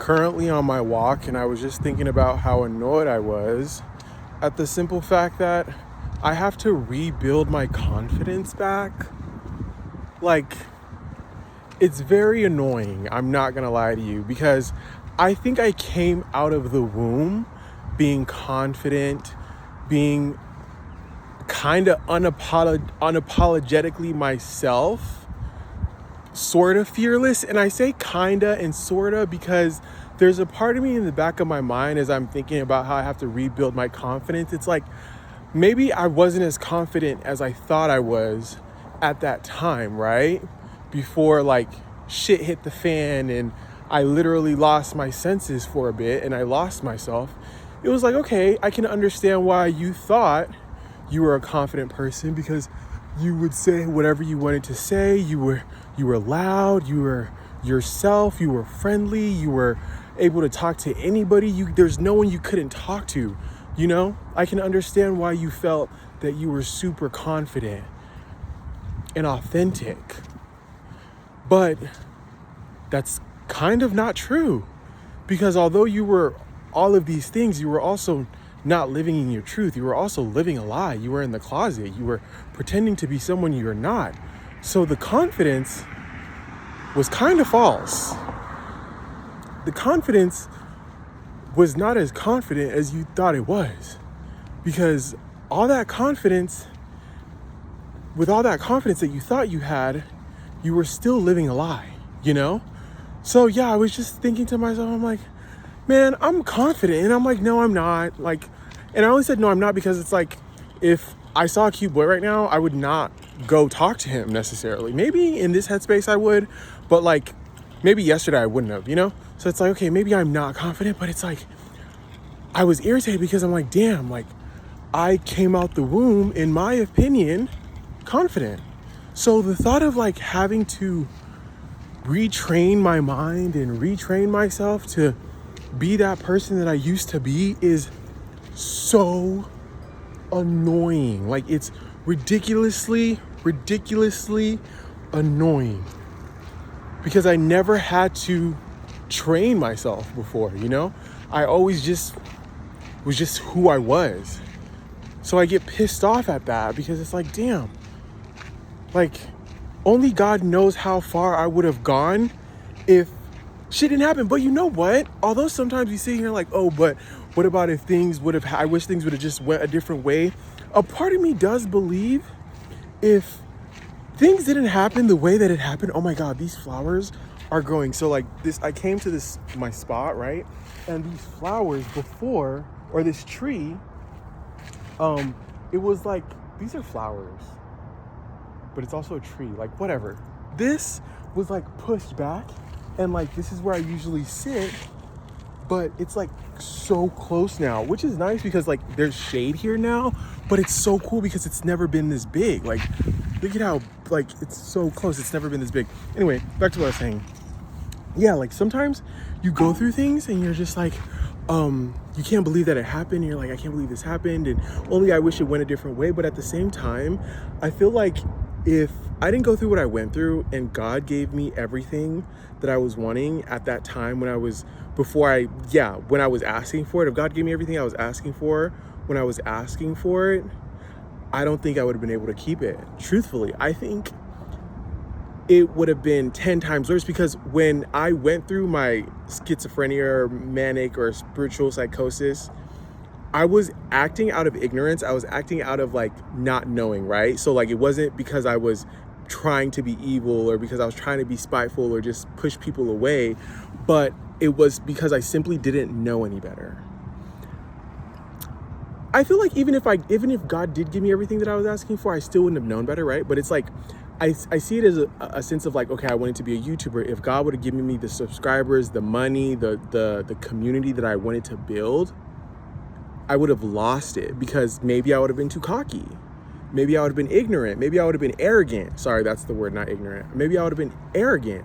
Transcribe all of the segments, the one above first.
currently on my walk, and I was just thinking about how annoyed I was at the simple fact that I have to rebuild my confidence back. Like, it's very annoying, I'm not gonna lie to you, because I think I came out of the womb being confident, being kind of unapologetically myself, sort of fearless. And I say kinda and sorta because there's a part of me in the back of my mind as I'm thinking about how I have to rebuild my confidence. It's like maybe I wasn't as confident as I thought I was at that time, right? Before like shit hit the fan and I literally lost my senses for a bit and I lost myself. It was like, okay, I can understand why you thought you were a confident person, because you would say whatever you wanted to say. You were loud, you were yourself, you were friendly, you were able to talk to anybody. There's no one you couldn't talk to, you know? I can understand why you felt that you were super confident and authentic. But that's kind of not true, because although you were all of these things, you were also not living in your truth. You were also living a lie. You were in the closet. You were pretending to be someone you're not. So the confidence was kind of false. The confidence was not as confident as you thought it was, because with all that confidence that you thought you had, you were still living a lie, you know? So yeah, I was just thinking to myself, I'm like, man, I'm confident. And I'm like, no, I'm not. Like, and I only said no, I'm not because it's like, if I saw a cute boy right now, I would not go talk to him necessarily. Maybe in this headspace I would, but like maybe yesterday I wouldn't have, you know? So it's like, okay, maybe I'm not confident, but it's like, I was irritated because I'm like, damn, like I came out the womb, in my opinion, confident. So the thought of like having to retrain my mind and retrain myself to be that person that I used to be is so annoying. Like, it's ridiculously annoying, because I never had to train myself before, you know? I always just was just who I was. So I get pissed off at that, because it's like, damn, like only God knows how far I would have gone if shit didn't happen. But you know what? Although sometimes we sit here like, oh, but what about if things would have, I wish things would have just went a different way. A part of me does believe if things didn't happen the way that it happened, oh my God, these flowers are growing. So like this, I came to my spot, right? And these flowers before, or this tree, it was like, these are flowers, but it's also a tree, like whatever. This was like pushed back, and like this is where I usually sit, but it's like so close now, which is nice because like there's shade here now, but it's so cool because it's never been this big. Like, look at how like it's so close, it's never been this big. Anyway, back to what I was saying. Yeah, like sometimes you go through things and you're just like, you can't believe that it happened. You're like, I can't believe this happened, and only I wish it went a different way. But at the same time, I feel like if I didn't go through what I went through and God gave me everything that I was wanting at that time, when I was asking for it, if God gave me everything I was asking for when I was asking for it, I don't think I would have been able to keep it. Truthfully, I think it would have been 10 times worse, because when I went through my schizophrenia or manic or spiritual psychosis, I was acting out of ignorance. I was acting out of like not knowing, right? So like it wasn't because I was trying to be evil or because I was trying to be spiteful or just push people away, but it was because I simply didn't know any better. I feel like even if God did give me everything that I was asking for, I still wouldn't have known better, right? But it's like, I see it as a sense of like, okay, I wanted to be a YouTuber. If God would have given me the subscribers, the money, the community that I wanted to build, I would have lost it, because maybe I would have been too cocky. Maybe I would have been ignorant. Maybe I would have been arrogant. Sorry, that's the word, not ignorant. Maybe I would have been arrogant.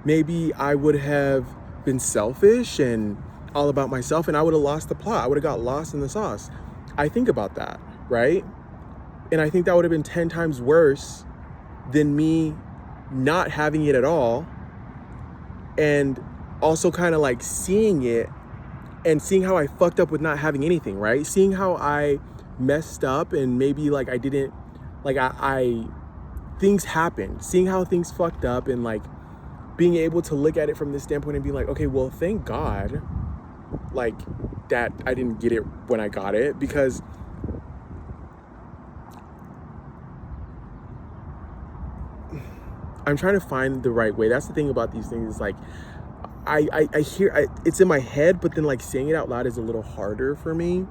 Maybe I would have been selfish and all about myself, and I would have lost the plot. I would have got lost in the sauce. I think about that, right? And I think that would have been 10 times worse than me not having it at all and also kind of like seeing it and seeing how I fucked up with not having anything, right? Seeing how I messed up and maybe like I didn't, like I things happened, seeing how things fucked up and like being able to look at it from this standpoint and be like, okay, well, thank God, like that I didn't get it when I got it, because I'm trying to find the right way. That's the thing about these things, is like I hear it's in my head, but then like saying it out loud is a little harder for me.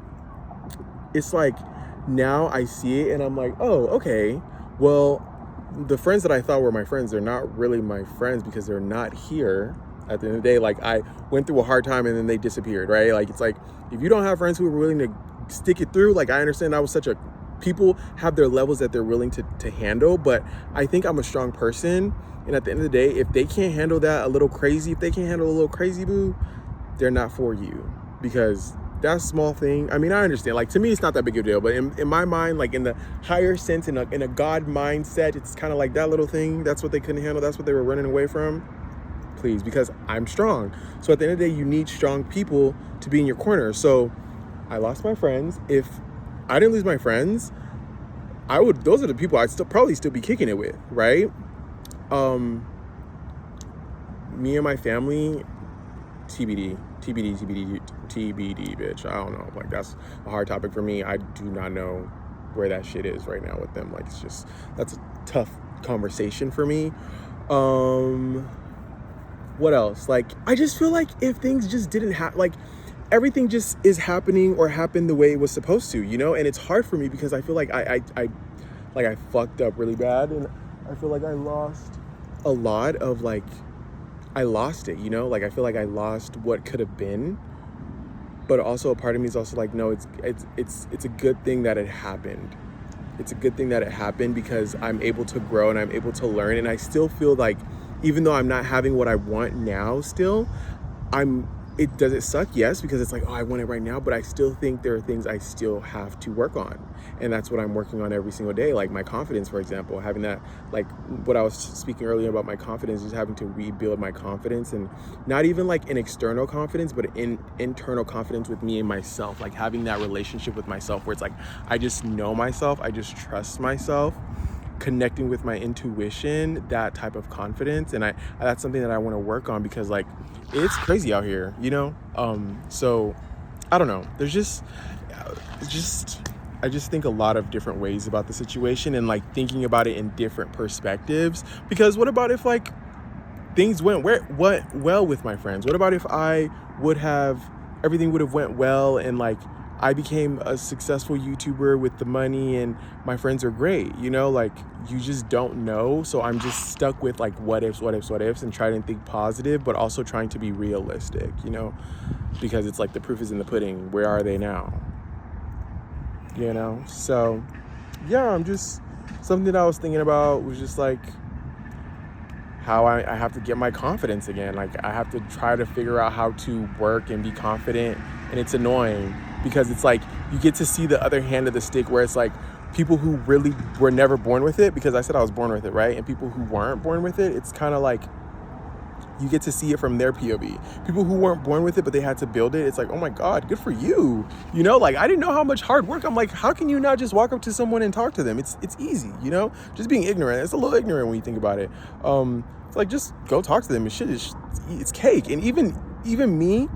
It's like now I see it and I'm like, oh, okay, well, the friends that I thought were my friends, they're not really my friends because they're not here. At the end of the day, like I went through a hard time and then they disappeared, right? Like it's like, if you don't have friends who are willing to stick it through, like I understand that was such a, people have their levels that they're willing to handle, but I think I'm a strong person. And at the end of the day, if they can't handle that a little crazy, if they can't handle a little crazy, boo, they're not for you. Because that small thing, I mean, I understand, like to me it's not that big of a deal, but in my mind, like in the higher sense, in a God mindset, it's kind of like that little thing, that's what they couldn't handle, that's what they were running away from. Please, because I'm strong. So at the end of the day, you need strong people to be in your corner. So I lost my friends. If I didn't lose my friends, those are the people I'd probably still be kicking it with, right? Me and my family, TBD, bitch. I don't know. Like that's a hard topic for me. I do not know where that shit is right now with them. Like it's just, that's a tough conversation for me. What else? Like I just feel like if things just didn't happen, like everything just is happening or happened the way it was supposed to, you know? And it's hard for me because I feel like I fucked up really bad, and I feel like I lost a lot of like, I lost it, you know? Like I feel like I lost what could have been, but also a part of me is also like, no, it's a good thing that it happened. It's a good thing that it happened because I'm able to grow and I'm able to learn, and I still feel like even though I'm not having what I want now still, does it suck? Yes, because it's like, oh, I want it right now, but I still think there are things I still have to work on. And that's what I'm working on every single day. Like my confidence, for example, having that, like what I was speaking earlier about my confidence, just having to rebuild my confidence, and not even like an external confidence, but an internal confidence with me and myself, like having that relationship with myself where it's like, I just know myself, I just trust myself, connecting with my intuition, that type of confidence. And that's something that I want to work on because like it's crazy out here, you know? So I don't know, there's I just think a lot of different ways about the situation, and like thinking about it in different perspectives. Because what about if like things went well with my friends? What about if everything would have went well and like I became a successful YouTuber with the money and my friends are great, you know? Like you just don't know. So I'm just stuck with like what ifs and trying to think positive, but also trying to be realistic, you know? Because it's like the proof is in the pudding. Where are they now? You know? So yeah, something that I was thinking about was just like how I have to get my confidence again. Like I have to try to figure out how to work and be confident, and it's annoying because it's like you get to see the other hand of the stick where it's like people who really were never born with it, because I said I was born with it, right? And people who weren't born with it, it's kind of like you get to see it from their POV. People who weren't born with it, but they had to build it, it's like, oh my God, good for you. You know, like I didn't know how much hard work. I'm like, how can you not just walk up to someone and talk to them? It's easy, you know? Just being ignorant. It's a little ignorant when you think about it. It's like, just go talk to them. It's cake. And even me,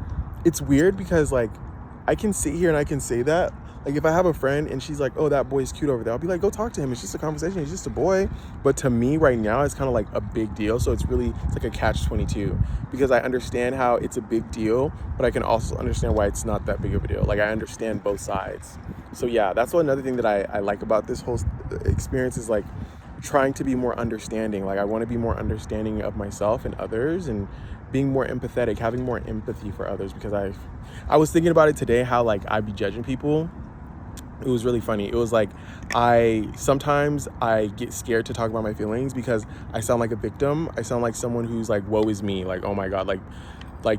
it's weird because like, I can sit here and I can say that. Like if I have a friend and she's like, oh, that boy's cute over there, I'll be like, go talk to him. It's just a conversation. He's just a boy. But to me right now, it's kind of like a big deal. So it's like a catch-22 because I understand how it's a big deal, but I can also understand why it's not that big of a deal. Like I understand both sides. So yeah, that's another thing that I like about this whole experience is like trying to be more understanding. Like I want to be more understanding of myself and others, and being more empathetic, having more empathy for others, because I was thinking about it today, how like I'd be judging people. It was really funny. It was like sometimes I get scared to talk about my feelings because I sound like a victim. I sound like someone who's like, woe is me, like, oh my God, like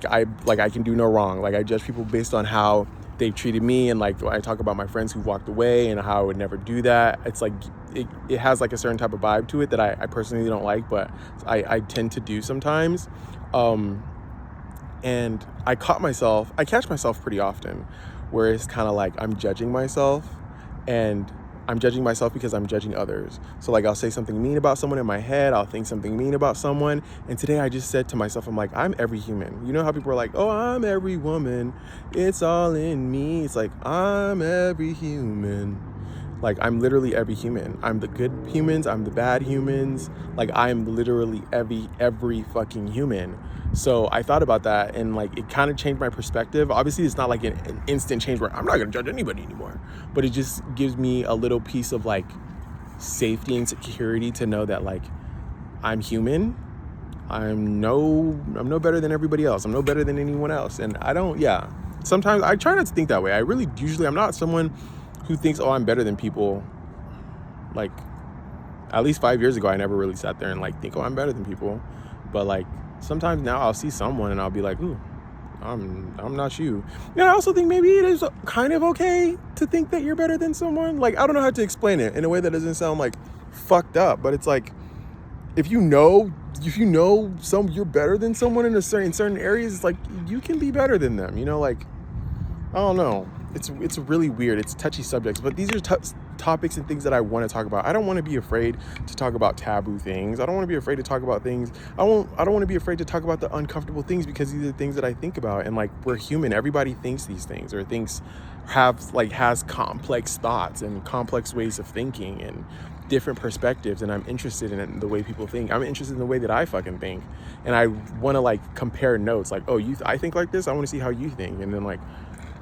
I can do no wrong. Like I judge people based on how they've treated me, and like I talk about my friends who walked away and how I would never do that. It's like it has like a certain type of vibe to it that I personally don't like, but I tend to do sometimes. And I catch myself pretty often where it's kind of like I'm judging myself, and I'm judging myself because I'm judging others. So like I'll say something mean about someone in my head, I'll think something mean about someone. And today I just said to myself, I'm like, I'm every human. You know how people are like, oh, I'm every woman, it's all in me. It's like, I'm every human. Like, I'm literally every human. I'm the good humans, I'm the bad humans. Like, I'm literally every fucking human. So I thought about that, and like it kind of changed my perspective. Obviously, it's not like an instant change where I'm not gonna judge anybody anymore, but it just gives me a little piece of like safety and security to know that like I'm human. I'm no better than everybody else. I'm no better than anyone else. And sometimes I try not to think that way. I'm not someone who thinks, oh, I'm better than people. Like, at least 5 years ago, I never really sat there and like think, oh, I'm better than people. But like sometimes now I'll see someone and I'll be like, ooh, I'm not you. And I also think maybe it is kind of okay to think that you're better than someone. Like, I don't know how to explain it in a way that doesn't sound like fucked up, but it's like, if you know you're better than someone in certain areas, it's like you can be better than them, you know. Like, I don't know, it's really weird, it's touchy subjects, but these are topics and things that I want to talk about. I don't want to be afraid to talk about taboo things. I don't want to be afraid to talk about things. I don't want to be afraid to talk about the uncomfortable things, because these are things that I think about. And like, we're human, everybody thinks these things, or has complex thoughts and complex ways of thinking and different perspectives, and I'm interested in the way people think. I'm interested in the way that I fucking think, and I want to like compare notes, like, oh, I think like this, I want to see how you think. And then like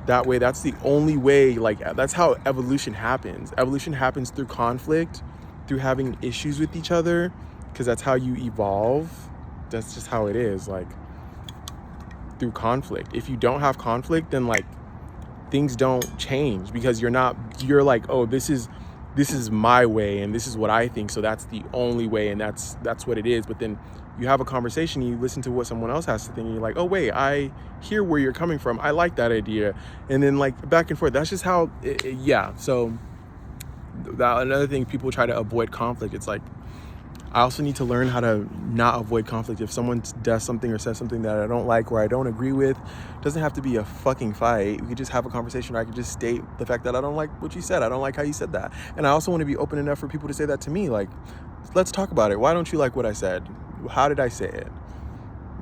that way, that's the only way, like that's how evolution happens. Evolution happens through conflict, through having issues with each other, because that's how you evolve. That's just how it is, like through conflict. If you don't have conflict, then like things don't change, because you're like, oh, this is my way and this is what I think, so that's the only way, and that's what it is. But then you have a conversation, you listen to what someone else has to think, and you're like, oh wait, I hear where you're coming from, I like that idea. And then like back and forth, that's just how so another thing, people try to avoid conflict. It's like, I also need to learn how to not avoid conflict. If someone does something or says something that I don't like or I don't agree with, it doesn't have to be a fucking fight. We could just have a conversation, or I could just state the fact that I don't like what you said. I don't like how you said that. And I also want to be open enough for people to say that to me. Like, let's talk about it. Why don't you like what I said? How did I say it?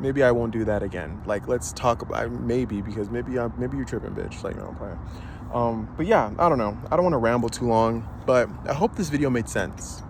Maybe I won't do that again. Like, let's talk about because maybe you're tripping, bitch. Like, no, I'm playing. But yeah, I don't know. I don't want to ramble too long, but I hope this video made sense.